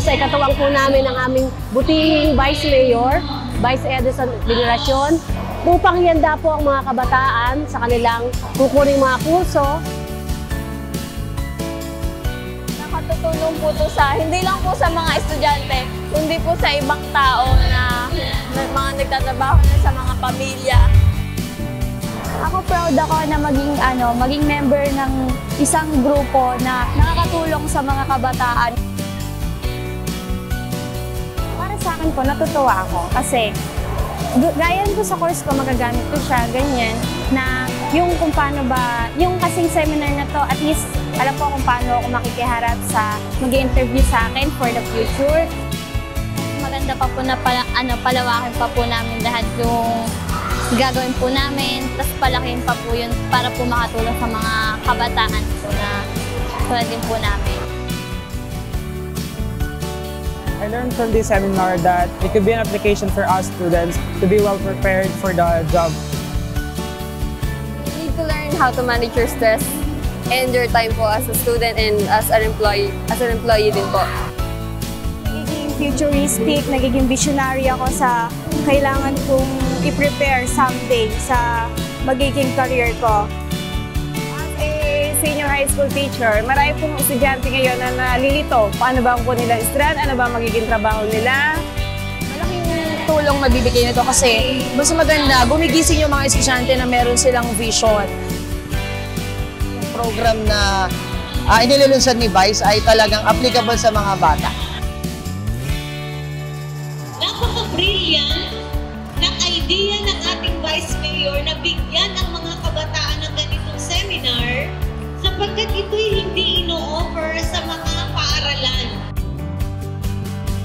ay katuwang po namin ang aming butihing Vice Mayor, Vice Edison Veneracion, upang hihanda po ang mga kabataan sa kanilang kukuning mga kurso. Nakatutulong po ito hindi lang po sa mga estudyante, kundi po sa ibang tao na mga nagtatrabaho na sa mga pamilya. Ako proud ako na maging member ng isang grupo na nakakatulong sa mga kabataan. Para sa akin po, natutuwa ako kasi gaya ko sa course ko, magagamit ko siya, ganyan, na yung kung paano ba, yung kasing seminar na to, at least alam ko kung paano ako makikiharap sa mag-interview sa akin for the future. Maganda pa po na palawakin pa po namin lahat yung gagawin po namin, tapos palakihin pa po yun para po makatulong sa mga kabataan po na tulad din po namin. I learned from this seminar that it could be an application for us students to be well prepared for the job. You need to learn how to manage your stress and your time po as a student and as an employee din po. Nagiging futuristic, nagiging visionary ako sa kailangan kong i-prepare someday sa magiging career ko. As a senior high school teacher, marami pong estudyante ngayon na nalilito. Paano ba ang nilang strand? Ano ba magiging trabaho nila? Malaking tulong mabibigay nito kasi mas maganda, gumigising yung mga estudyante na meron silang vision. Yung program na inilulunsad ni Vice ay talagang applicable sa mga bata. Napaka-brilliant ng idea ng ating Vice Mayor na bigyan ang mga kabataan ng ganitong seminar sapagkat ito'y hindi ino-offer sa mga paaralan.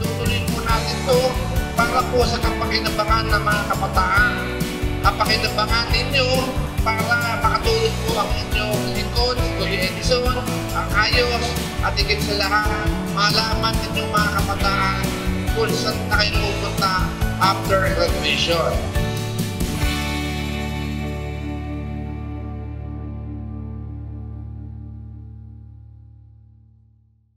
Tutuloy po natin ito para po sa kapakinabangan ng mga kabataan. Kapakinabangan ninyo para makatulong po ang inyong lingkod, Kuya Edison, ang ayos at higit sa lahat, malaman ninyong mga kabataan kung saan na kayo pupunta after graduation.